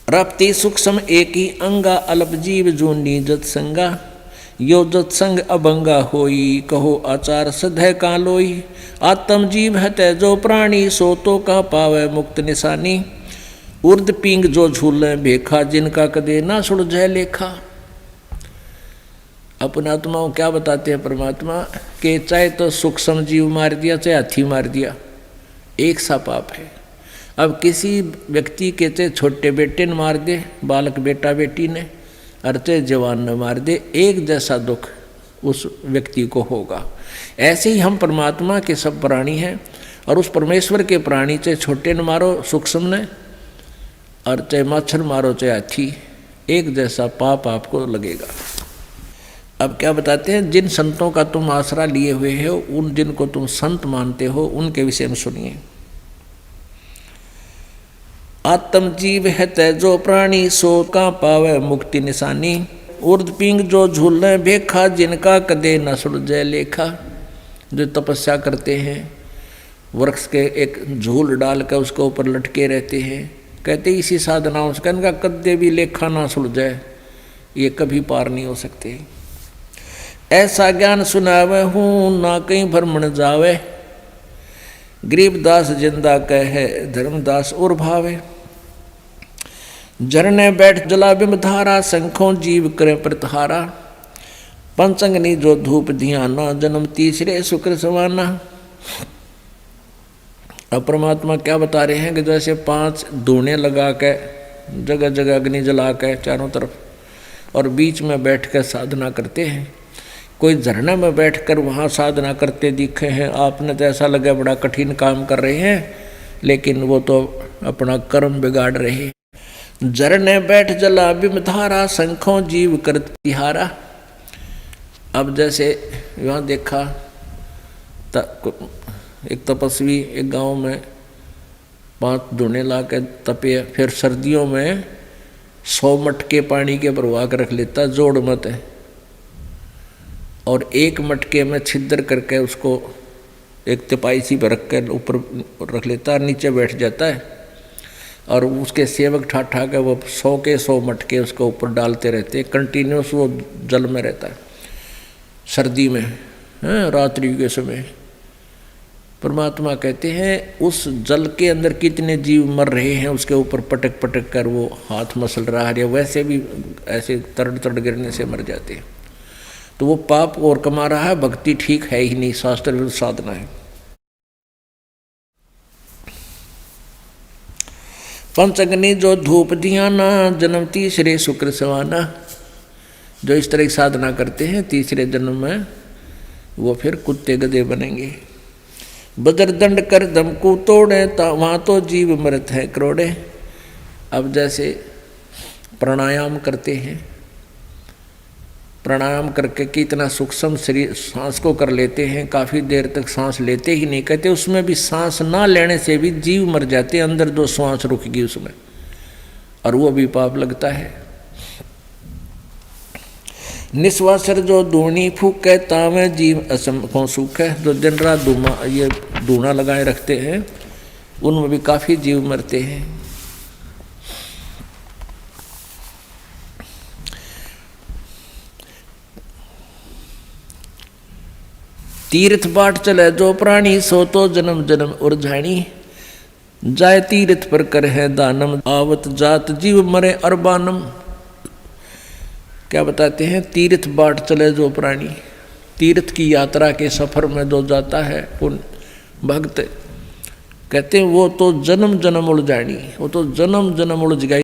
रपति सूक्ष्म एक ही अंगा अल्प जीव जूनी जत्संगा यो जत्संग अभंगा होई कहो आचार सधय का लोई आत्म जीव है तेजो प्राणी सोतो का पावे मुक्त निशानी उर्द पिंग जो झूले भेखा जिनका कदे ना सुलझे लेखा। अपने आत्मा को क्या बताते हैं परमात्मा के चाहे तो सूक्ष्म जीव मार दिया चाहे हाथी मार दिया एक सा पाप है। अब किसी व्यक्ति के चाहे छोटे बेटे ने मार दे बालक बेटा बेटी ने और चाहे जवान ने मार दे एक जैसा दुख उस व्यक्ति को होगा। ऐसे ही हम परमात्मा के सब प्राणी हैं और उस परमेश्वर के प्राणी चाहे छोटे ने मारो सूक्ष्म ने और चाहे मच्छर मारो चाहे हाथी एक जैसा पाप आपको लगेगा। अब क्या बताते हैं जिन संतों का तुम आसरा लिए हुए हो उन जिनको तुम संत मानते हो उनके विषय में सुनिए। आत्म जीव है तेजो प्राणी सो का पावे मुक्ति निशानी उर्द पिंग जो झूलने भेखा जिनका कदे न सुलझे लेखा। जो तपस्या करते हैं वृक्ष के एक झूल डाल कर उसके ऊपर लटके रहते हैं कहते इसी साधनाओं से इनका कदे भी लेखा ना सुलझे ये कभी पार नहीं हो सकते। ऐसा ज्ञान सुनावे हूँ ना कहीं भ्रमण जावे गरीबदास जिंदा कहे धर्मदास और भावे झरने बैठ जला बिम धारा शंखों जीव करे प्रतहारा पंचंगनी जो धूप धियाना जन्म तीसरे शुक्र समाना। अब परमात्मा क्या बता रहे हैं कि जैसे 5 धूने लगा के जगह जगह अग्नि जला के चारों तरफ और बीच में बैठ कर साधना करते हैं। कोई झरने में बैठकर वहाँ साधना करते दिखे हैं आपने तो ऐसा लगा बड़ा कठिन काम कर रहे हैं लेकिन वो तो अपना कर्म बिगाड़ रहे। झरने बैठ जला बिम धारा शंखों जीव कर तिहारा। अब जैसे यहाँ देखा एक तपस्वी एक गांव में 5 धुने ला के तपे फिर सर्दियों में 100 मटके पानी के भरवा कर रख लेता जोड़ मत है और एक मटके में छिद्र करके उसको एक तिपाई सी पर रख कर ऊपर रख लेता है नीचे बैठ जाता है और उसके सेवक ठा के वो 100 के 100 मटके उसके ऊपर डालते रहते कंटिन्यूस वो जल में रहता है सर्दी में रात्रि के समय। परमात्मा कहते हैं उस जल के अंदर कितने जीव मर रहे हैं उसके ऊपर पटक पटक कर वो हाथ मसल रहा है वैसे भी ऐसे तड़ गिरने से मर जाते हैं। तो वो पाप और कमा रहा है भक्ति ठीक है ही नहीं शास्त्र विरुद्ध साधना है। पंचअग्नि जो धूप धियाना जन्म तीसरे शुक्र सवाना। जो इस तरह की साधना करते हैं तीसरे जन्म में वो फिर कुत्ते गधे बनेंगे। बदर दंड कर दम को तोड़े वहाँ तो जीव मरत है करोड़े। अब जैसे प्राणायाम करते हैं प्राणायाम करके कितना सूक्ष्म शरीर सांस को कर लेते हैं काफ़ी देर तक सांस लेते ही नहीं कहते उसमें भी सांस ना लेने से भी जीव मर जाते अंदर जो सांस रुकेगी उसमें और वो भी पाप लगता है। निश्वासर जो धूनी फूक है तावे जीव असम सुख है। जो दिन रात ये धूना लगाए रखते हैं उनमें भी काफ़ी जीव मरते हैं। तीर्थ बाट चले जो प्राणी सो तो जन्म जन्म उर्झाणी जाय तीर्थ पर कर है दानम आवत जात जीव मरे अरबानम। क्या बताते हैं तीर्थ बाट चले जो प्राणी तीर्थ की यात्रा के सफर में जो जाता है उन भक्त कहते हैं वो तो जन्म जन्म उलझानी वो तो जन्म जन्म उलझ गई